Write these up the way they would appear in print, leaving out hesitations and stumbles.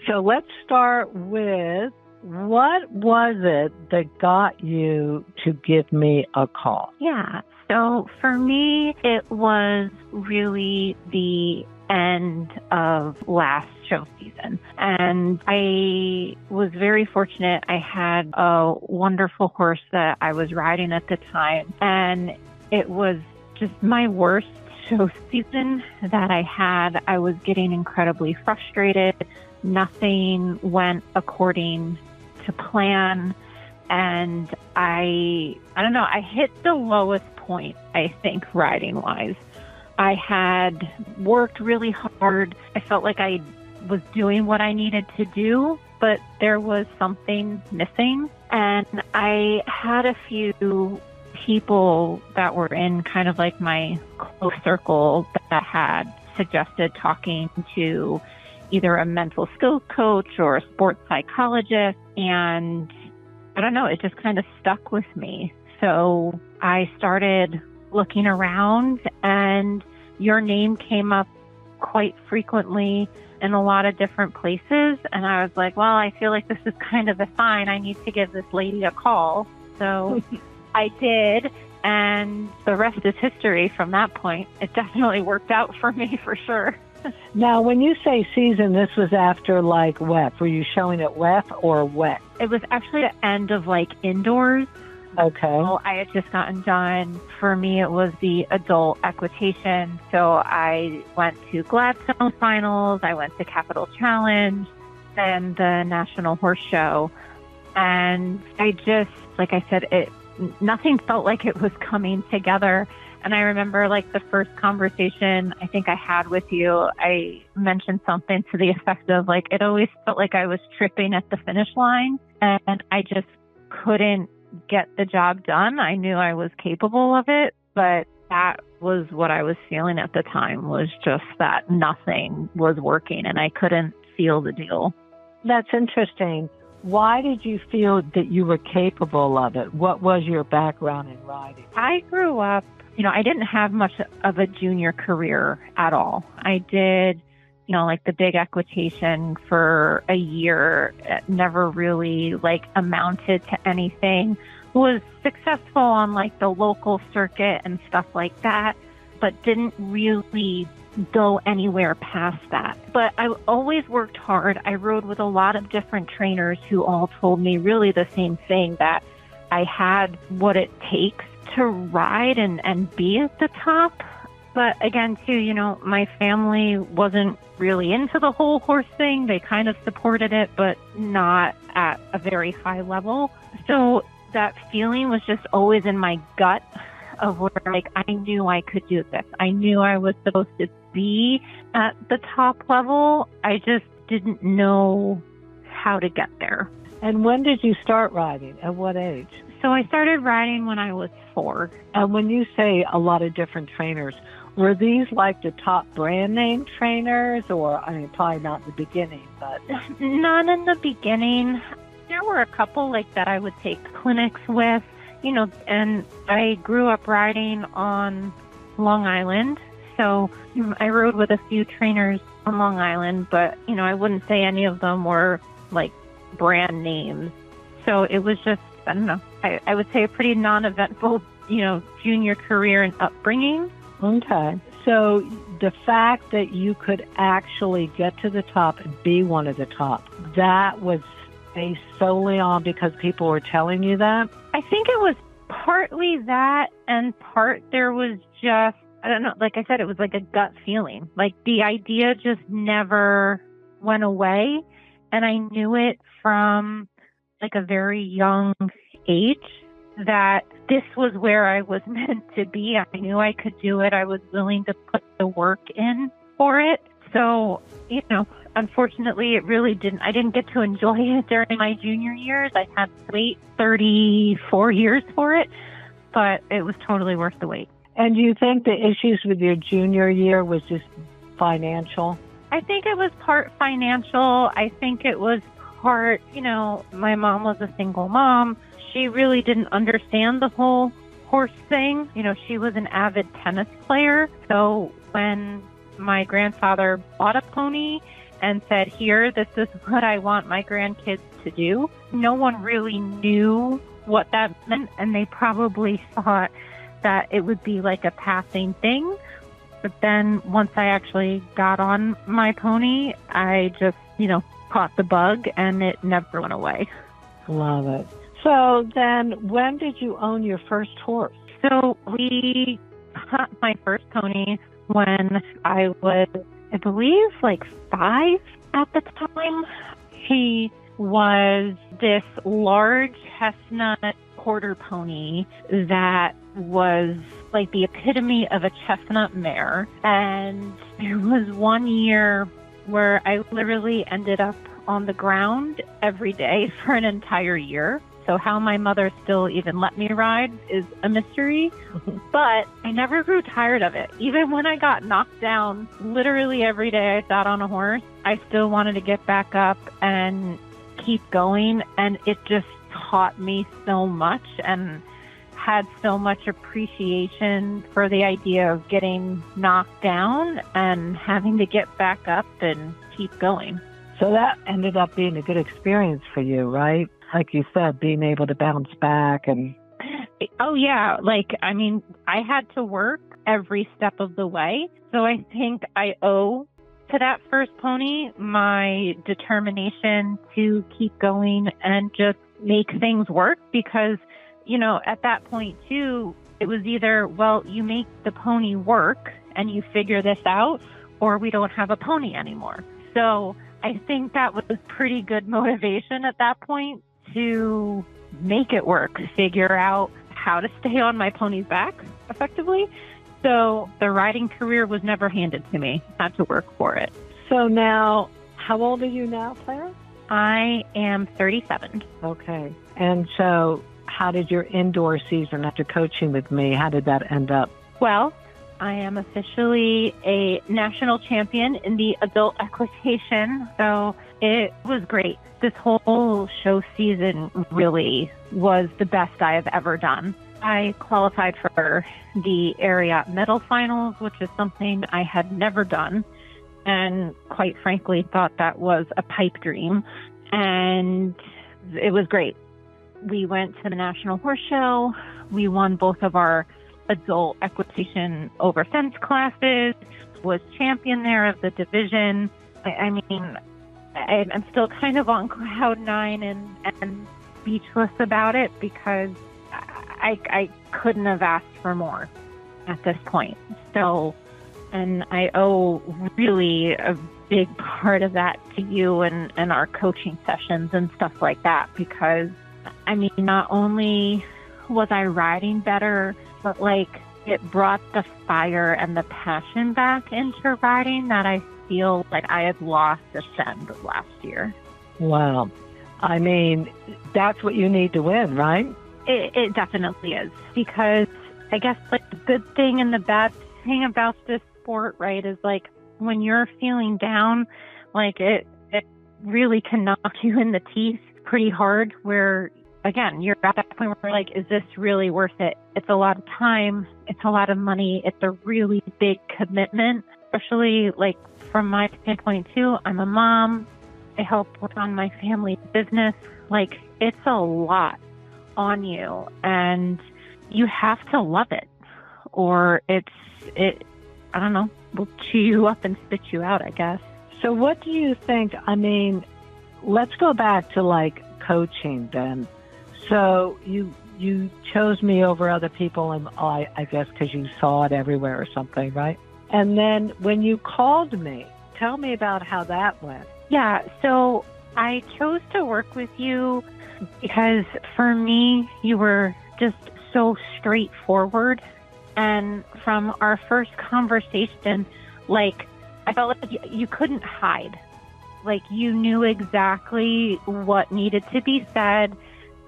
So let's start with, what was it that got you to give me a call? Yeah. So for me, it was really the end of last show season. And I was very fortunate. I had a wonderful horse that I was riding at the time. And it was just my worst show season that I had. I was getting incredibly frustrated. Nothing went according to plan. And I don't know, I hit the lowest point, I think, riding wise. I had worked really hard. I felt like I was doing what I needed to do, but there was something missing. And I had a few people that were in kind of like my close circle that had suggested talking to either a mental skills coach or a sports psychologist. And I don't know, it just kind of stuck with me. So I started looking around, and your name came up quite frequently in a lot of different places. And I was like, well, I feel like this is kind of a sign. I need to give this lady a call. So I did. And the rest is history from that point. It definitely worked out for me for sure. Now, when you say season, this was after like WEF. Were you showing at WEF or WET? It was actually the end of like indoors. Okay. So I had just gotten done. For me, it was the adult equitation. So I went to Gladstone finals. I went to Capital Challenge and the National Horse Show. And I just, like I said, nothing felt like it was coming together. And I remember like the first conversation I think I had with you, I mentioned something to the effect of like, it always felt like I was tripping at the finish line and I just couldn't get the job done. I knew I was capable of it, but that was what I was feeling at the time, was just that nothing was working and I couldn't seal the deal. That's interesting. Why did you feel that you were capable of it? What was your background in riding? I grew up, I didn't have much of a junior career at all. I did, like the big equitation for a year. It never really like amounted to anything. Was successful on like the local circuit and stuff like that, but didn't really go anywhere past that. But I always worked hard. I rode with a lot of different trainers who all told me really the same thing, that I had what it takes to ride and be at the top. But again, too, my family wasn't really into the whole horse thing. They kind of supported it, but not at a very high level. So that feeling was just always in my gut of where, like, I knew I could do this. I knew I was supposed to be at the top level. I just didn't know how to get there. And when did you start riding? At what age? So I started riding when I was 4. And when you say a lot of different trainers, were these like the top brand name trainers, or, probably not in the beginning, but... Not in the beginning. There were a couple like that I would take clinics with, and I grew up riding on Long Island. So I rode with a few trainers on Long Island, but, I wouldn't say any of them were like brand names. So it was just, I don't know, I would say a pretty non-eventful, junior career and upbringing. Okay. So the fact that you could actually get to the top and be one of the top, that was based solely on because people were telling you that? I think it was partly that, and part there was just, I don't know, like I said, it was like a gut feeling. Like the idea just never went away. And I knew it from like a very young age that this was where I was meant to be. I knew I could do it. I was willing to put the work in for it. So, unfortunately, I didn't get to enjoy it during my junior years. I had to wait 34 years for it, but it was totally worth the wait. And do you think the issues with your junior year was just financial? I think it was part financial. I think it was part, my mom was a single mom. She really didn't understand the whole horse thing. She was an avid tennis player. So when my grandfather bought a pony and said, here, this is what I want my grandkids to do. No one really knew what that meant, and they probably thought that it would be like a passing thing. But then once I actually got on my pony, I just, caught the bug, and it never went away. Love it. So then when did you own your first horse? So we got my first pony when I was, I believe, like 5 at the time. He was this large chestnut quarter pony that was like the epitome of a chestnut mare. And there was one year where I literally ended up on the ground every day for an entire year. So how my mother still even let me ride is a mystery. But I never grew tired of it. Even when I got knocked down, literally every day I sat on a horse, I still wanted to get back up and keep going. And it just taught me so much and had so much appreciation for the idea of getting knocked down and having to get back up and keep going. So that ended up being a good experience for you, right? Like you said, being able to bounce back and... Oh, yeah. I had to work every step of the way. So I think I owe to that first pony my determination to keep going and just make things work because, at that point, too, it was either, well, you make the pony work and you figure this out, or we don't have a pony anymore. So I think that was pretty good motivation at that point to make it work, figure out how to stay on my pony's back effectively. So the riding career was never handed to me. I had to work for it. So now, how old are you now, Claire? I am 37. Okay. And so how did your indoor season after coaching with me, how did that end up? Well, I am officially a national champion in the adult equitation, so it was great. This whole show season really was the best I have ever done. I qualified for the area medal finals, which is something I had never done, and quite frankly thought that was a pipe dream, and it was great. We went to the National Horse Show. We won both of our adult equitation over fence classes, was champion there of the division. I'm still kind of on cloud 9 and speechless about it because I couldn't have asked for more at this point. So, and I owe really a big part of that to you and our coaching sessions and stuff like that because, not only was I riding better, but it brought the fire and the passion back into riding that I feel like I had lost at the end of last year. Wow. That's what you need to win, right? It definitely is because I guess the good thing and the bad thing about this sport, right, is when you're feeling down, it really can knock you in the teeth pretty hard where, again, you're at that point where is this really worth it? It's a lot of time. It's a lot of money. It's a really big commitment, especially from my standpoint too. I'm a mom. I help work on my family's business. It's a lot on you and you have to love it or I don't know, will chew you up and spit you out, I guess. So what do you think? Let's go back to coaching then. So you chose me over other people, and I guess because you saw it everywhere or something, right? And then when you called me, tell me about how that went. Yeah, so I chose to work with you because for me, you were just so straightforward. And from our first conversation, I felt like you couldn't hide. You knew exactly what needed to be said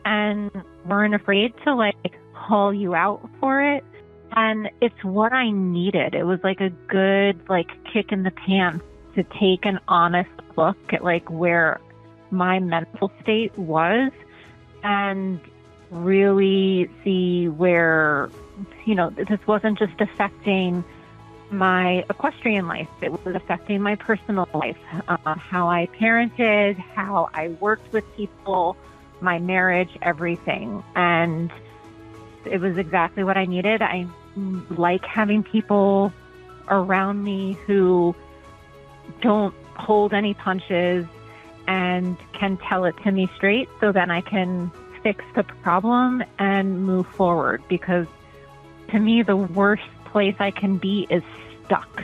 and weren't afraid to call you out for it. And it's what I needed. It was a good kick in the pants to take an honest look at where my mental state was and really see where, this wasn't just affecting my equestrian life. It was affecting my personal life, how I parented, how I worked with people, my marriage, everything. And it was exactly what I needed. I like having people around me who don't hold any punches and can tell it to me straight, so then I can fix the problem and move forward. Because to me, the worst place I can be is stuck.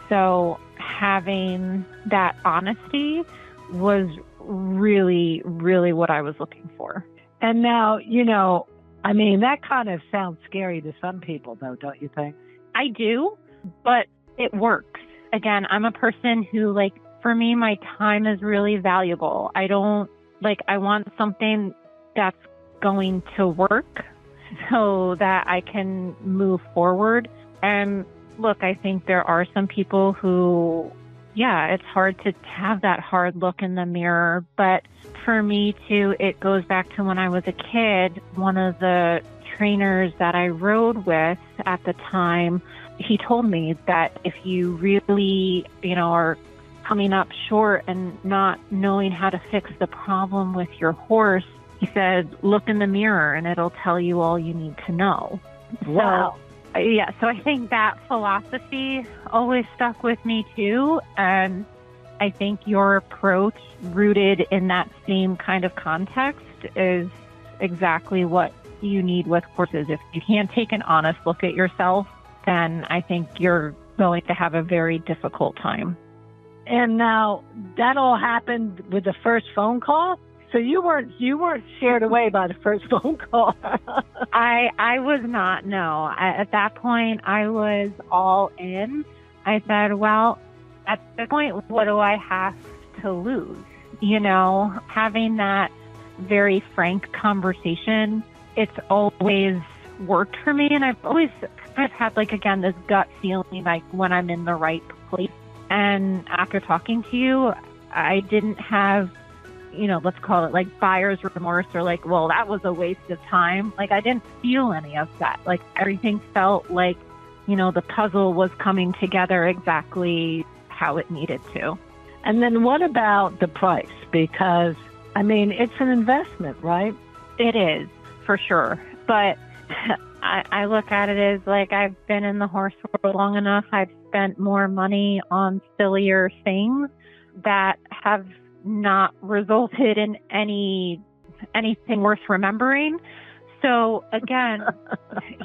So having that honesty was really, really what I was looking for. And now, that kind of sounds scary to some people, though, don't you think? I do, but it works. Again, I'm a person who, for me, my time is really valuable. I want something that's going to work so that I can move forward. And look, I think there are some people who, it's hard to have that hard look in the mirror. But for me too, it goes back to when I was a kid. One of the trainers that I rode with at the time, he told me that if you really, are coming up short and not knowing how to fix the problem with your horse, he said, look in the mirror and it'll tell you all you need to know. Wow. So I think that philosophy always stuck with me too. And I think your approach, rooted in that same kind of context, is exactly what you need with horses. If you can't take an honest look at yourself, then I think you're going to have a very difficult time. And now that all happened with the first phone call? So you weren't scared away by the first phone call. I was not, no. At that point, I was all in. I said, well, at this point, what do I have to lose? Having that very frank conversation, it's always worked for me. And I've always kind of had, this gut feeling when I'm in the right place. And after talking to you, I didn't have, let's call it buyer's remorse or well, that was a waste of time. I didn't feel any of that. Everything felt like, the puzzle was coming together exactly how it needed to. And then what about the price? Because, it's an investment, right? It is, for sure. But I look at it as I've been in the horse world long enough. I've spent more money on sillier things that have not resulted in anything worth remembering. So again,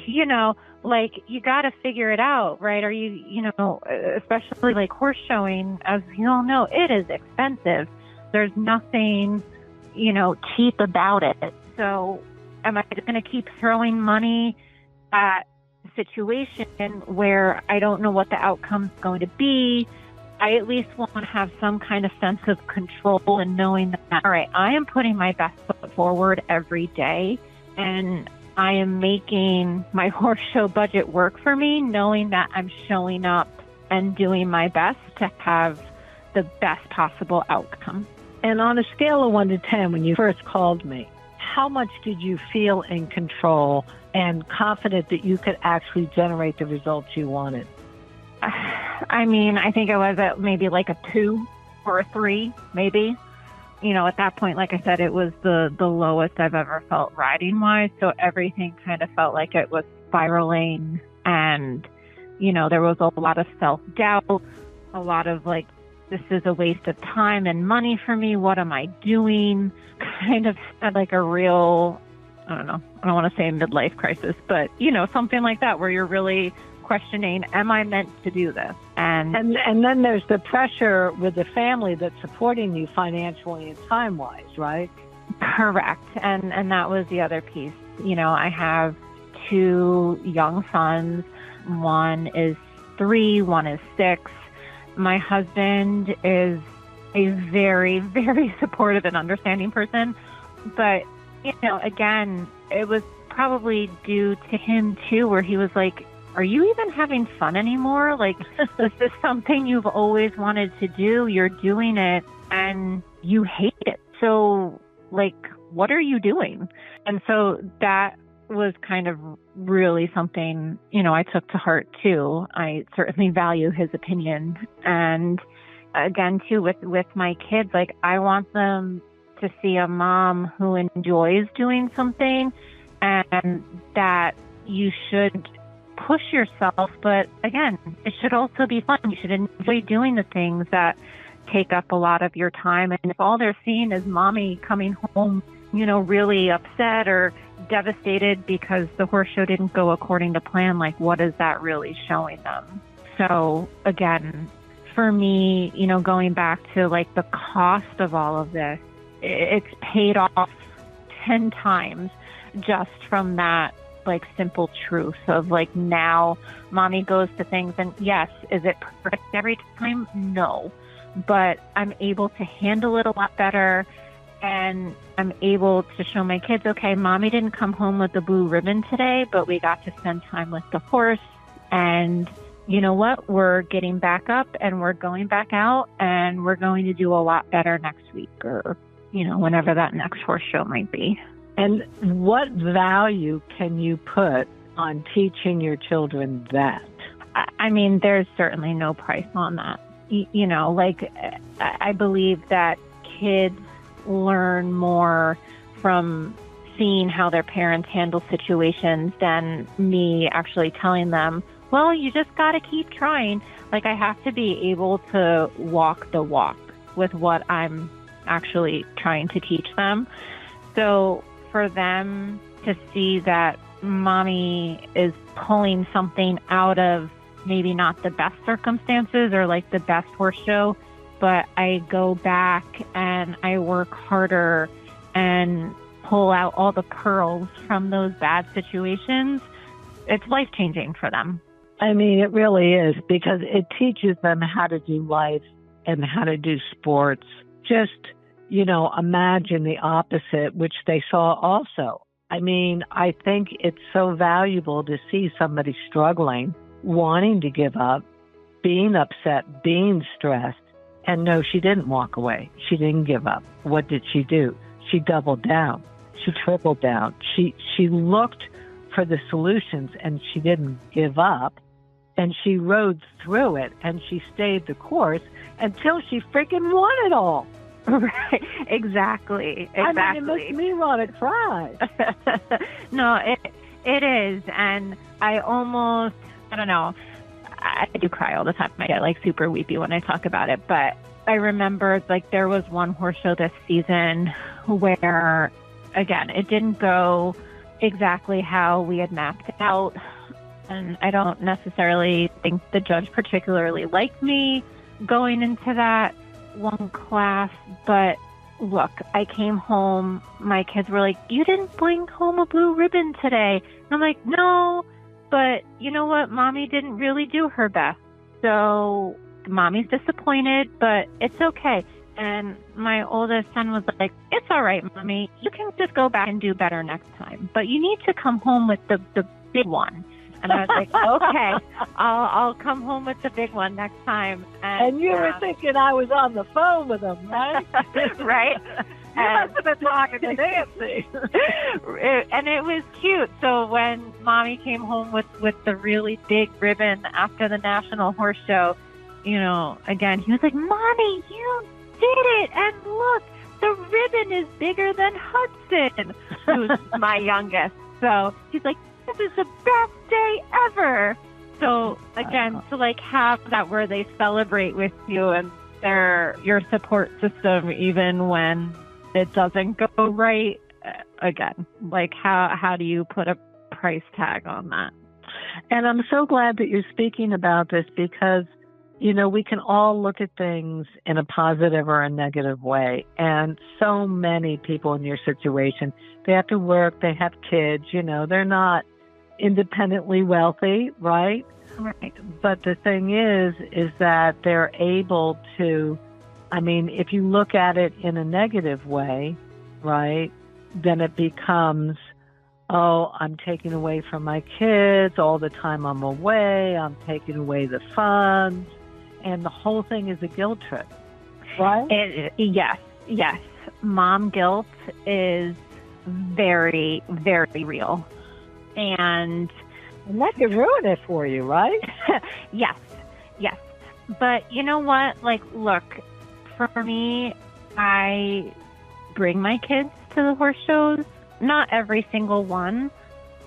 you got to figure it out, right? Are you, especially horse showing, as you all know, it is expensive. There's nothing, cheap about it. So am I going to keep throwing money at a situation where I don't know what the outcome's going to be? I at least want to have some kind of sense of control and knowing that, all right, I am putting my best foot forward every day and I am making my horse show budget work for me, knowing that I'm showing up and doing my best to have the best possible outcome. And on a scale of 1 to 10, when you first called me, how much did you feel in control and confident that you could actually generate the results you wanted? I think I was at maybe a 2 or a 3, maybe. At that point, like I said, it was the lowest I've ever felt riding-wise. So everything kind of felt like it was spiraling. And, there was a lot of self-doubt, a lot of this is a waste of time and money for me. What am I doing? Kind of had a real, I don't know, I don't want to say a midlife crisis, but, something like that where you're really questioning, am I meant to do this? And then there's the pressure with the family that's supporting you financially and time-wise, right? Correct. And that was the other piece. I have 2 young sons. One is 3, one is 6. My husband is a very, very supportive and understanding person. But, again, it was probably due to him too, where he was like, are you even having fun anymore? Is this something you've always wanted to do? You're doing it and you hate it. So, what are you doing? And so that was kind of really something, I took to heart too. I certainly value his opinion. And again, too, with my kids, like I want them to see a mom who enjoys doing something, and that you should push yourself. But again, it should also be fun. You should enjoy doing the things that take up a lot of your time. And if all they're seeing is mommy coming home, really upset or devastated because the horse show didn't go according to plan, like what is that really showing them? So again, for me, going back to like the cost of all of this, it's paid off 10 times just from that like simple truth of like, now mommy goes to things, and yes, is it perfect every time? No, but I'm able to handle it a lot better. And I'm able to show my kids, okay, mommy didn't come home with the blue ribbon today, but we got to spend time with the horse. And you know what? We're getting back up and we're going back out, and we're going to do a lot better next week, or, whenever that next horse show might be. And what value can you put on teaching your children that? I mean, there's certainly no price on that. I believe that kids learn more from seeing how their parents handle situations than me actually telling them, well, you just got to keep trying. Like, I have to be able to walk the walk with what I'm actually trying to teach them. So for them to see that mommy is pulling something out of maybe not the best circumstances or like the best horse show, but I go back and I work harder and pull out all the pearls from those bad situations, it's life-changing for them. I mean, it really is, because it teaches them how to do life and how to do sports. Just, imagine the opposite, which they saw also. I mean, I think it's so valuable to see somebody struggling, wanting to give up, being upset, being stressed. And no, she didn't walk away. She didn't give up. What did she do? She doubled down. She tripled down. She looked for the solutions, and she didn't give up. And she rode through it, and she stayed the course until she freaking won it all. Right. Exactly. I mean, it makes me want to cry. No, it is. And I don't know. I do cry all the time. I get like super weepy when I talk about it. But I remember like there was one horse show this season where, again, it didn't go exactly how we had mapped it out. And I don't necessarily think the judge particularly liked me going into that one class. But look, I came home. My kids were like, you didn't bring home a blue ribbon today. And I'm like, no. But you know what? Mommy didn't really do her best. So mommy's disappointed, but it's okay. And my oldest son was like, it's all right, mommy. You can just go back and do better next time. But you need to come home with the big one. And I was like, okay, I'll come home with the big one next time. And you were thinking I was on the phone with him, right? Right. You must have been talking to Nancy. And it was cute. So when mommy came home with the really big ribbon after the National Horse Show, again, he was like, Mommy, you did it. And look, the ribbon is bigger than Hudson, who's my youngest. So he's like, this is the best day ever. So again, to like have that where they celebrate with you and they're your support system, even when it doesn't go right. Again, like how do you put a price tag on that? And I'm so glad that you're speaking about this, because, we can all look at things in a positive or a negative way. And so many people in your situation, they have to work, they have kids, they're not independently wealthy, right? Right. But the thing is that they're able to, I mean, if you look at it in a negative way, right, then it becomes, oh, I'm taking away from my kids all the time I'm away, I'm taking away the funds, and the whole thing is a guilt trip, right? Yes. Mom guilt is very, very real. And that could ruin it for you, right? yes. But you know what? Like, look, for me, I bring my kids to the horse shows. Not every single one,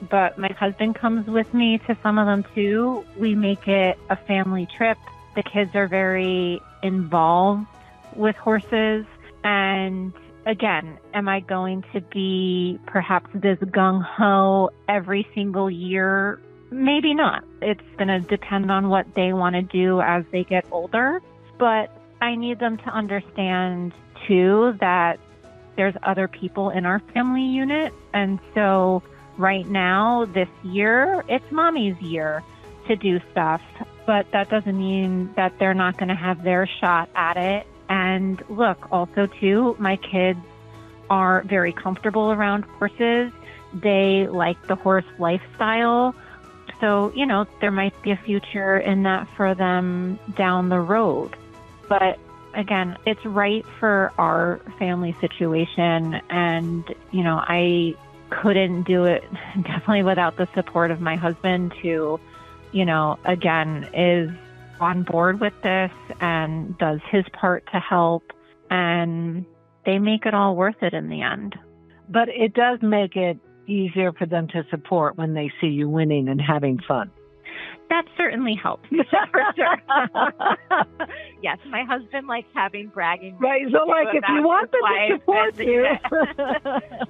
but my husband comes with me to some of them too. We make it a family trip. The kids are very involved with horses. And again, am I going to be perhaps this gung-ho every single year? Maybe not. It's going to depend on what they want to do as they get older. But I need them to understand, too, that there's other people in our family unit. And so right now, this year, it's mommy's year to do stuff. But that doesn't mean that they're not going to have their shot at it. And look, also, too, my kids are very comfortable around horses. They like the horse lifestyle. So, you know, there might be a future in that for them down the road. But again, it's right for our family situation. And, you know, I couldn't do it definitely without the support of my husband who, you know, again, is on board with this and does his part to help. And they make it all worth it in the end. But it does make it easier for them to support when they see you winning and having fun. That certainly helps, for sure. Yes, my husband likes having bragging. Right, so like if you want them to support you.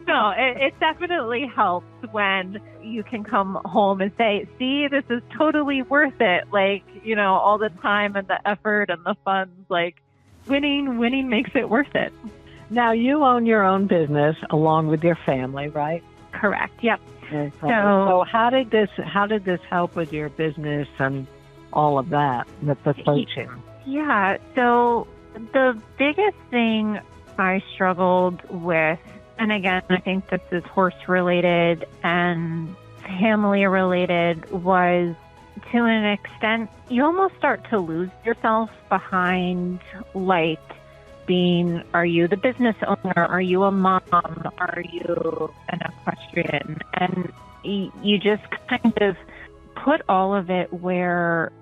No, it definitely helps when you can come home and say, see, this is totally worth it. Like, you know, all the time and the effort and the funds, like winning makes it worth it. Now, you own your own business along with your family, right? Correct. Yep. So how did this help with your business and all of that with the coaching? Yeah. So the biggest thing I struggled with, and again, I think this is horse related and family related, was to an extent, you almost start to lose yourself behind like being, are you the business owner? Are you a mom? Are you an equestrian? And you just kind of put all of it where,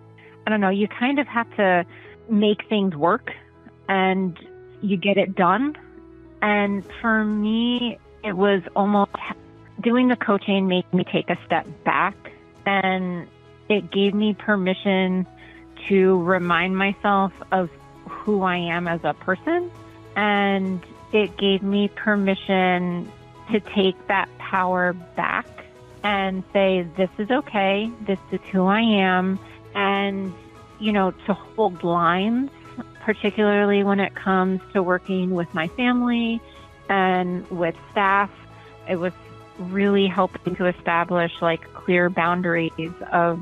I don't know, you kind of have to make things work and you get it done. And for me, it was almost doing the coaching made me take a step back, and it gave me permission to remind myself of who I am as a person, and it gave me permission to take that power back and say, this is okay, this is who I am, and, you know, to hold lines, particularly when it comes to working with my family and with staff. It was really helping to establish like clear boundaries of,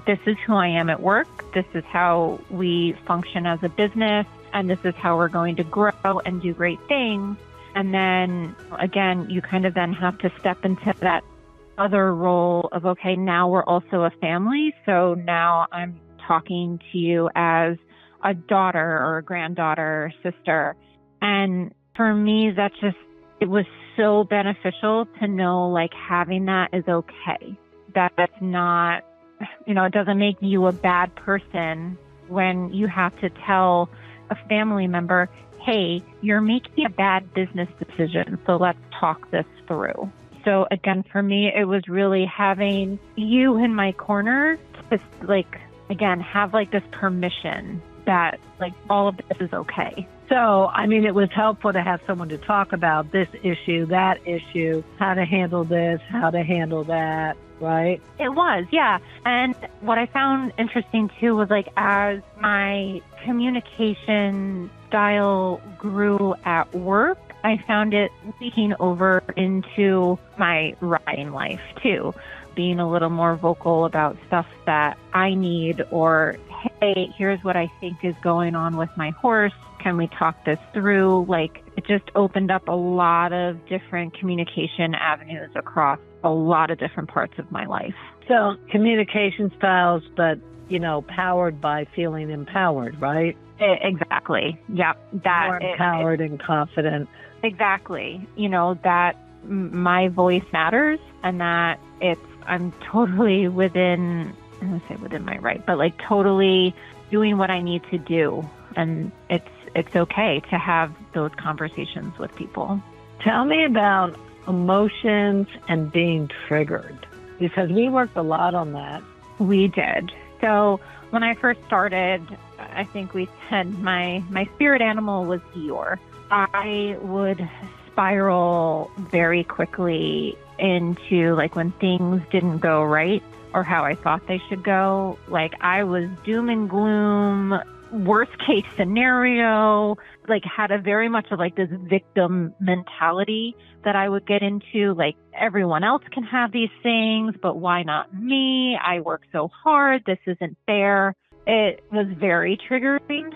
this is who I am at work, this is how we function as a business, and this is how we're going to grow and do great things. And then again, you kind of then have to step into that other role of, okay, now we're also a family. So now I'm talking to you as a daughter or a granddaughter or sister. And for me, it was so beneficial to know like having that is okay. That's not, you know, it doesn't make you a bad person when you have to tell a family member, hey, you're making a bad business decision, so let's talk this through. So again, for me, it was really having you in my corner to like, again, have like this permission that like all of this is okay. So, I mean, it was helpful to have someone to talk about this issue, that issue, how to handle this, how to handle that, right? It was, yeah. And what I found interesting too was like as my communication style grew at work, I found it leaking over into my riding life too, being a little more vocal about stuff that I need, or, hey, here's what I think is going on with my horse. Can we talk this through? Like, it just opened up a lot of different communication avenues across a lot of different parts of my life. So communication styles, but, you know, powered by feeling empowered, right? Exactly. Yep. That more empowered and confident. Exactly. You know, that my voice matters and that it's I'm totally within, I'm going to say within my right, but like totally doing what I need to do. And it's okay to have those conversations with people. Tell me about emotions and being triggered, because we worked a lot on that. We did. So when I first started, I think we said my spirit animal was Eeyore. I would spiral very quickly into like when things didn't go right or how I thought they should go. Like I was doom and gloom, worst case scenario, like had a very much of like this victim mentality that I would get into. Like everyone else can have these things, but why not me? I work so hard. This isn't fair. It was very triggering.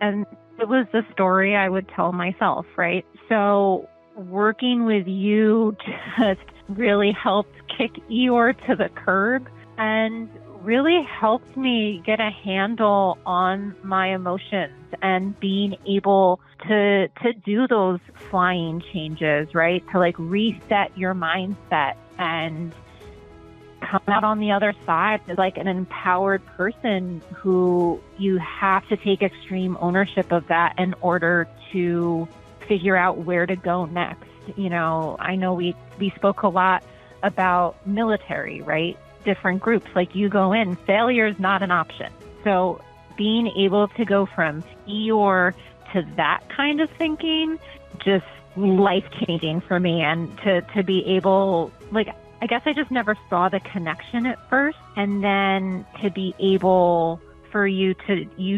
And it was the story I would tell myself, right? So working with you just really helped kick Eeyore to the curb and really helped me get a handle on my emotions and being able to do those flying changes, right? To like reset your mindset and come out on the other side as like an empowered person who you have to take extreme ownership of that in order to figure out where to go next. You know, I know we spoke a lot about military, right? Different groups, like you go in, failure is not an option. So being able to go from Eeyore to that kind of thinking, just life-changing for me. And to be able, like, I guess I just never saw the connection at first. And then to be able for you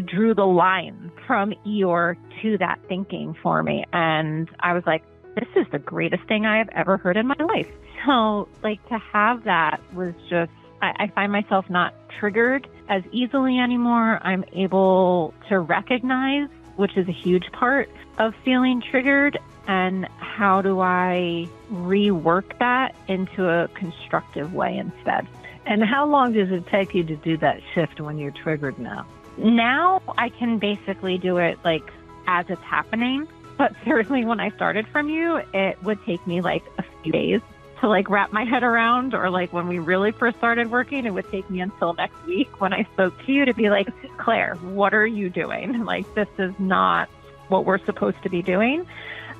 drew the line from Eeyore to that thinking for me. And I was like, this is the greatest thing I have ever heard in my life. So like to have that was just, I find myself not triggered as easily anymore. I'm able to recognize, which is a huge part of feeling triggered, and how do I rework that into a constructive way instead. And how long does it take you to do that shift when you're triggered now? Now I can basically do it like as it's happening, but certainly when I started from you, it would take me like a few days to like wrap my head around, or like when we really first started working, it would take me until next week when I spoke to you to be like, Claire, what are you doing? Like, this is not what we're supposed to be doing.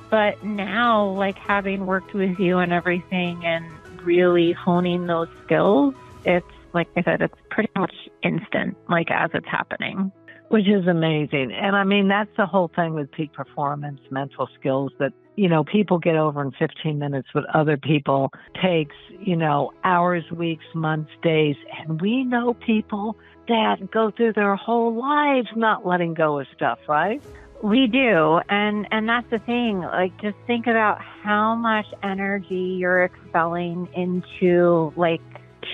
But now, like having worked with you and everything and really honing those skills, it's like I said, it's pretty much instant, like as it's happening. Which is amazing. And I mean, that's the whole thing with peak performance, mental skills that, you know, people get over in 15 minutes, what other people takes, you know, hours, weeks, months, days. And we know people that go through their whole lives not letting go of stuff, right? We do. And that's the thing. Like, just think about how much energy you're expelling into, like,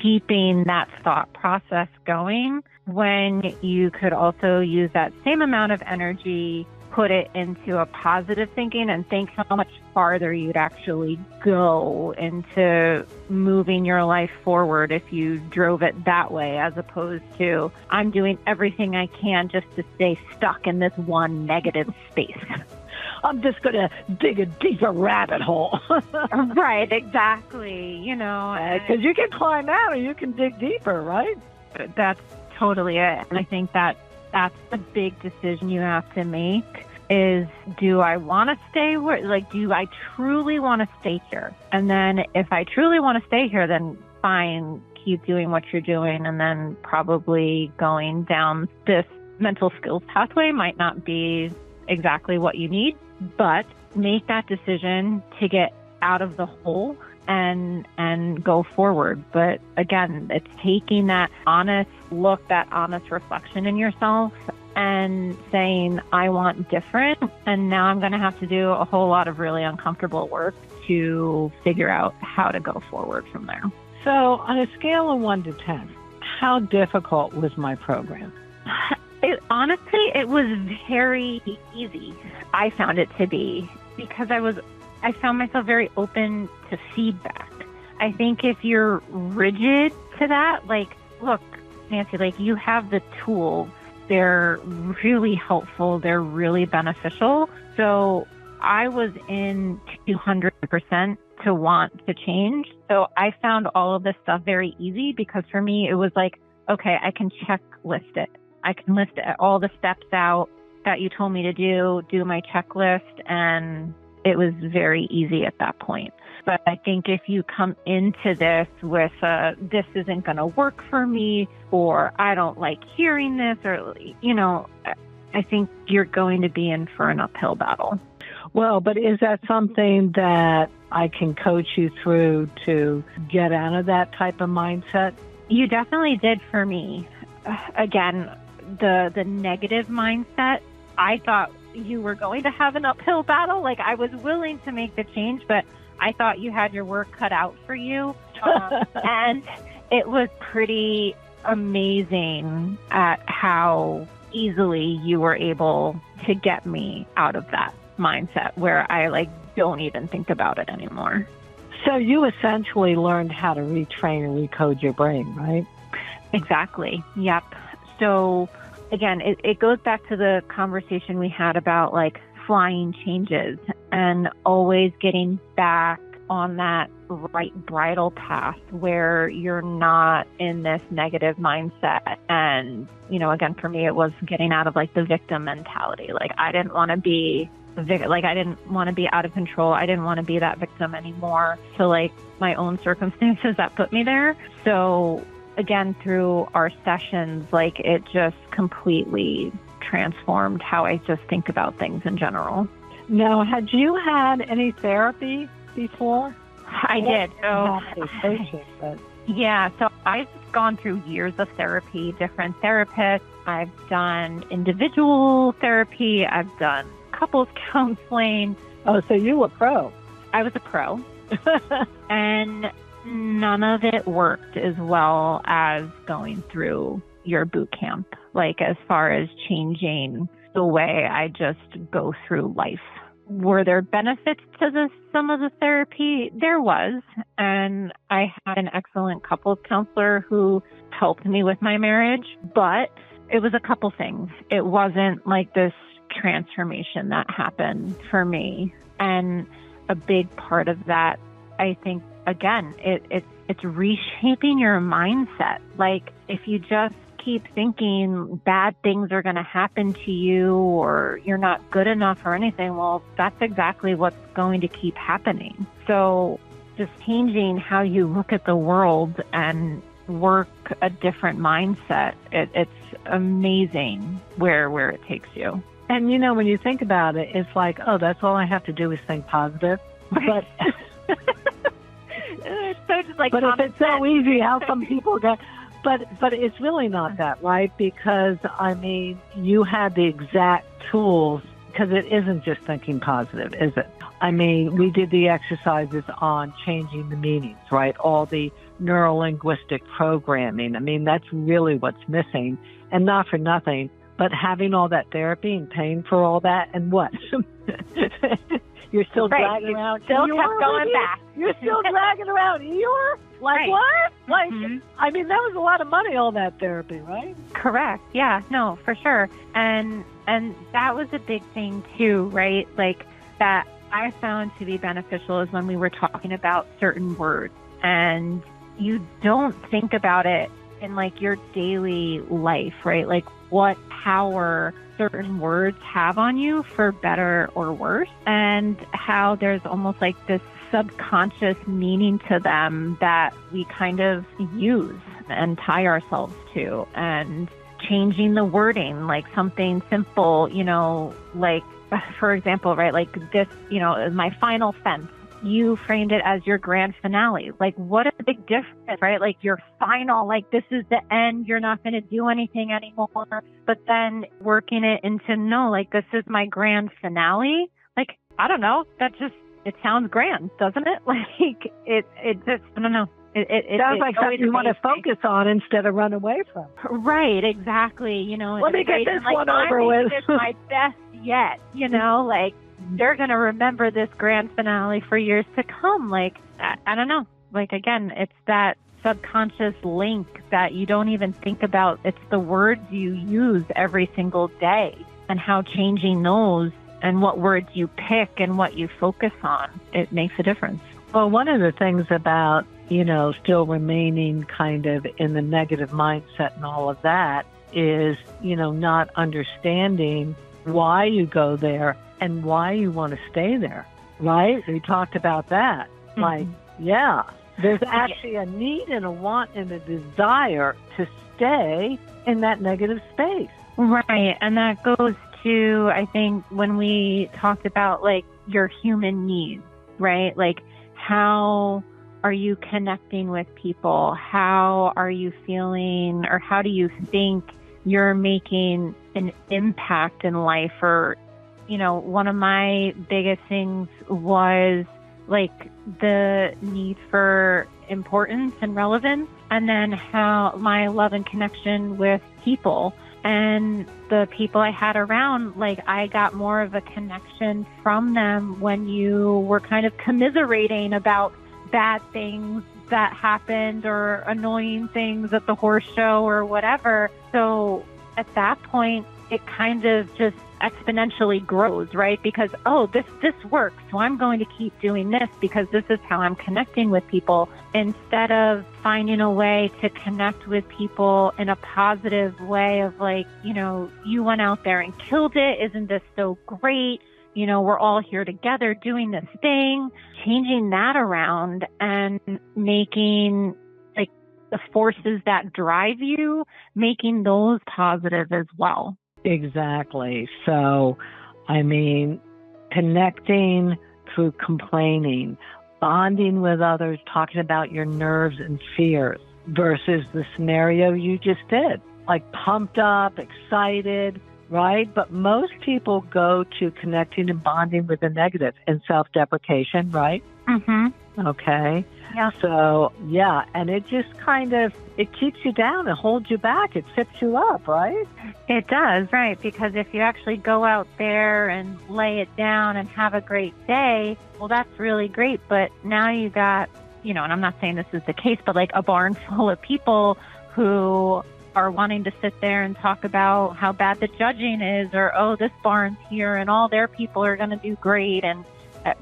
keeping that thought process going when you could also use that same amount of energy, put it into a positive thinking, and think how much farther you'd actually go into moving your life forward if you drove it that way, as opposed to I'm doing everything I can just to stay stuck in this one negative space. I'm just going to dig a deeper rabbit hole. Right, exactly. You know, because you can climb out or you can dig deeper, right? That's totally it. And I think that's the big decision you have to make is, do I want to stay where, like, do I truly want to stay here? And then if I truly want to stay here, then fine, keep doing what you're doing. And then probably going down this mental skills pathway might not be exactly what you need, but make that decision to get out of the hole and go forward. But again, it's taking that honest look, that honest reflection in yourself and saying, I want different. And now I'm going to have to do a whole lot of really uncomfortable work to figure out how to go forward from there. So on a scale of 1 to 10, how difficult was my program? Honestly, it was very easy. I found it to be, because I found myself very open to feedback. I think if you're rigid to that, like, look, Nancy, like, you have the tools. They're really helpful. They're really beneficial. So I was in 200% to want to change. So I found all of this stuff very easy because for me, it was like, okay, I can checklist it. I can list all the steps out that you told me to do my checklist, and it was very easy at that point. But I think if you come into this with this isn't going to work for me, or I don't like hearing this, or, I think you're going to be in for an uphill battle. Well, but is that something that I can coach you through to get out of that type of mindset? You definitely did for me. Again, the negative mindset, I thought you were going to have an uphill battle. Like, I was willing to make the change, but I thought you had your work cut out for you. And it was pretty amazing at how easily you were able to get me out of that mindset where I don't even think about it anymore. So you essentially learned how to retrain and recode your brain, right? Exactly. Yep. So again, it goes back to the conversation we had about flying changes and always getting back on that right bridle path where you're not in this negative mindset. And, again, for me, it was getting out of the victim mentality. I didn't want to be I didn't want to be out of control. I didn't want to be that victim anymore. So my own circumstances that put me there. So again, through our sessions, it just completely transformed how I just think about things in general. Now, had you had any therapy before? I did. So I've gone through years of therapy, different therapists. I've done individual therapy. I've done couples counseling. Oh, so you were pro. I was a pro. And none of it worked as well as going through your boot camp, as far as changing the way I just go through life. Were there benefits to some of the therapy? There was. And I had an excellent couples counselor who helped me with my marriage, but it was a couple things. It wasn't this transformation that happened for me. And a big part of that, I think, again, it's reshaping your mindset. If you just keep thinking bad things are going to happen to you or you're not good enough or anything, well, that's exactly what's going to keep happening. So just changing how you look at the world and work a different mindset, it's amazing where it takes you. And when you think about it, it's oh, that's all I have to do is think positive. But it's so just but if it's so easy, how come people get? But it's really not that, right? Because you had the exact tools. Because it isn't just thinking positive, is it? We did the exercises on changing the meanings, right? All the neuro-linguistic programming. That's really what's missing. And not for nothing, but having all that therapy and paying for all that, and what? You're still dragging around still Eeyore kept going back. You're still dragging around Eeyore? Right. What? That was a lot of money, all that therapy, right? Correct. Yeah, no, for sure. And that was a big thing too, right? That I found to be beneficial is when we were talking about certain words and you don't think about it in your daily life, right? What power certain words have on you for better or worse, and how there's almost this subconscious meaning to them that we kind of use and tie ourselves to, and changing the wording, something simple, for example, right? This, my final fence. You framed it as your grand finale. What a big difference, right? Your final, this is the end. You're not going to do anything anymore. But then working it into, no, this is my grand finale. I don't know. It sounds grand, doesn't it? It just, I don't know. It sounds like something you want to focus on instead of run away from. Right, exactly. Let me get this one over with. This is my best yet, they're going to remember this grand finale for years to come. I don't know. Again, it's that subconscious link that you don't even think about. It's the words you use every single day and how changing those and what words you pick and what you focus on, it makes a difference. Well, one of the things about, still remaining kind of in the negative mindset and all of that is, not understanding why you go there and why you want to stay there, right? We talked about that. Mm-hmm. Like, yeah, there's actually a need and a want and a desire to stay in that negative space. Right. And that goes to, I think, when we talked about like your human needs, right? Like, how are you connecting with people? How are you feeling, or how do you think you're making an impact in life? Or, one of my biggest things was like the need for importance and relevance, and then how my love and connection with people and the people I had around, like I got more of a connection from them when you were kind of commiserating about bad things that happened or annoying things at the horse show or whatever. So at that point, it kind of just exponentially grows, right? Because, this works, so I'm going to keep doing this because this is how I'm connecting with people, instead of finding a way to connect with people in a positive way of like, you went out there and killed it. Isn't this so great? We're all here together doing this thing, changing that around and making like the forces that drive you, making those positive as well. Exactly. So, connecting through complaining, bonding with others, talking about your nerves and fears versus the scenario you just did, like pumped up, excited, right? But most people go to connecting and bonding with the negative and self-deprecation, right? Mm-hmm. Okay. Yeah. So, yeah, and it just it keeps you down and holds you back. It sets you up, right? It does, right? Because if you actually go out there and lay it down and have a great day, well, that's really great. But now you got, and I'm not saying this is the case, but like a barn full of people who are wanting to sit there and talk about how bad the judging is, or, this barn's here and all their people are going to do great. And,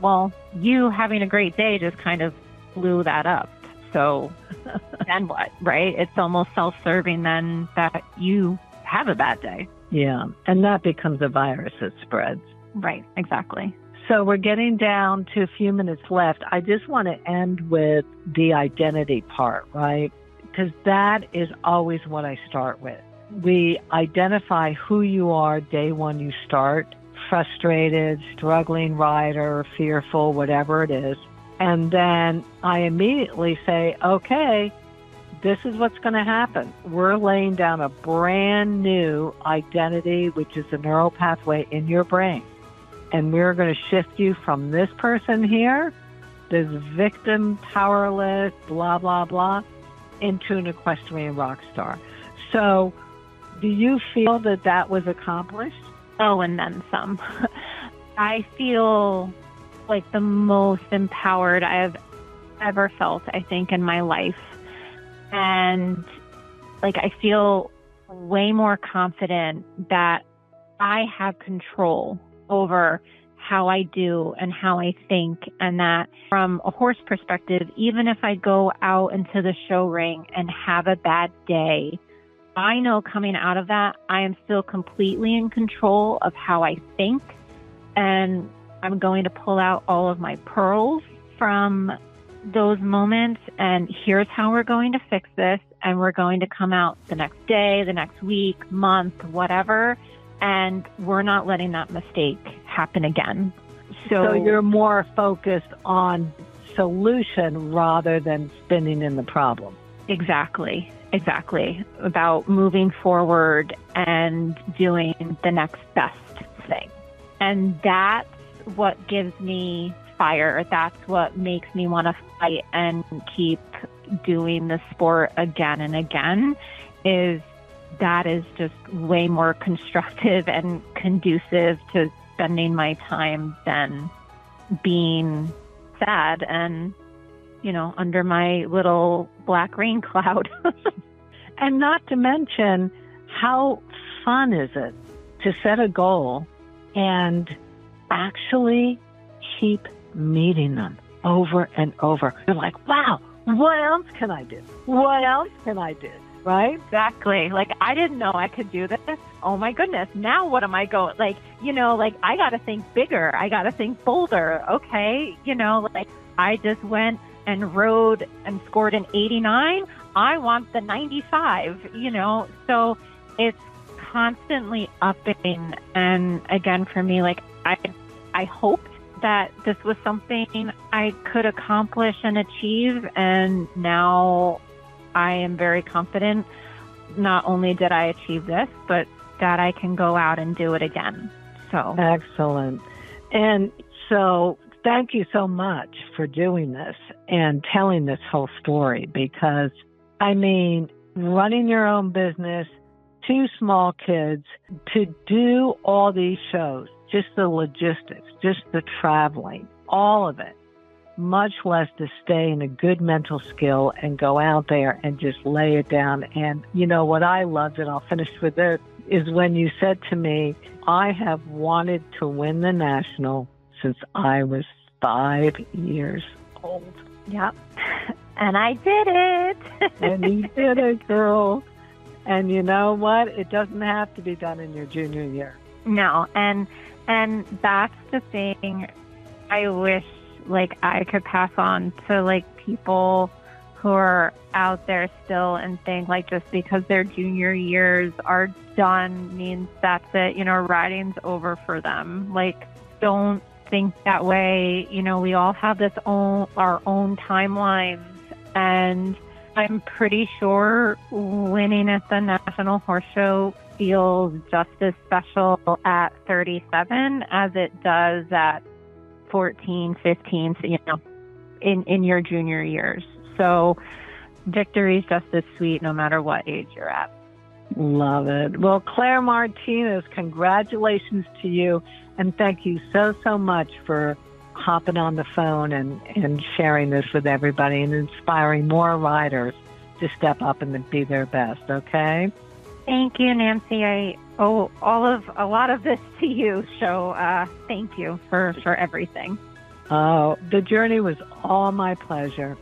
well, you having a great day just kind of blew that up. So then what, right? It's almost self-serving then that you have a bad day. Yeah, and that becomes a virus that spreads. Right, exactly. So we're getting down to a few minutes left. I just want to end with the identity part, right? Because that is always what I start with. We identify who you are day one you start, frustrated, struggling rider, fearful, whatever it is. And then I immediately say, okay, this is what's going to happen. We're laying down a brand new identity, which is a neural pathway in your brain. And we're going to shift you from this person here, this victim, powerless, blah, blah, blah, into an equestrian rock star. So do you feel that that was accomplished? Oh, and then some. I feel like the most empowered I have ever felt, I think, in my life. And like, I feel way more confident that I have control over how I do and how I think, and that from a horse perspective, even if I go out into the show ring and have a bad day, I know coming out of that, I am still completely in control of how I think, and I'm going to pull out all of my pearls from those moments, and here's how we're going to fix this, and we're going to come out the next day, the next week, month, whatever, and we're not letting that mistake happen again. So you're more focused on solution rather than spinning in the problem. Exactly. About moving forward and doing the next best thing. And that's what gives me fire. That's what makes me want to fight and keep doing the sport again and again, is that is just way more constructive and conducive to spending my time than being sad and, under my little black rain cloud. And not to mention, how fun is it to set a goal and actually keep meeting them over and over. You're like, wow, what else can I do? What else can I do? Right? Exactly. Like, I didn't know I could do this. Oh my goodness. Now what am I going? Like, I got to think bigger. I got to think bolder. Okay. I just went and rode and scored an 89. I want the 95, so it's constantly upping. And again, for me, like, I hoped that this was something I could accomplish and achieve. And now I am very confident not only did I achieve this, but that I can go out and do it again. So excellent. And so thank you so much for doing this and telling this whole story, because, I mean, running your own business, 2 small kids, to do all these shows, just the logistics, just the traveling, all of it, much less to stay in a good mental skill and go out there and just lay it down. And what I loved, and I'll finish with it, is when you said to me, I have wanted to win the national since I was 5 years old. Yep. And I did it. And you did it, girl. And you know what? It doesn't have to be done in your junior year. No. And that's the thing I wish, like, I could pass on to, like, people who are out there still and think, like, just because their junior years are done means that's it, riding's over for them. Like, don't think that way. We all have our own timelines, and I'm pretty sure winning at the National Horse Show feels just as special at 37 as it does at 14, 15, in your junior years. So victory is just as sweet no matter what age you're at. Love it. Well, Claire Martinez, congratulations to you. And thank you so, so much for hopping on the phone and sharing this with everybody and inspiring more riders to step up and be their best, okay? Thank you, Nancy. I owe a lot of this to you, so thank you for everything. Oh, the journey was all my pleasure.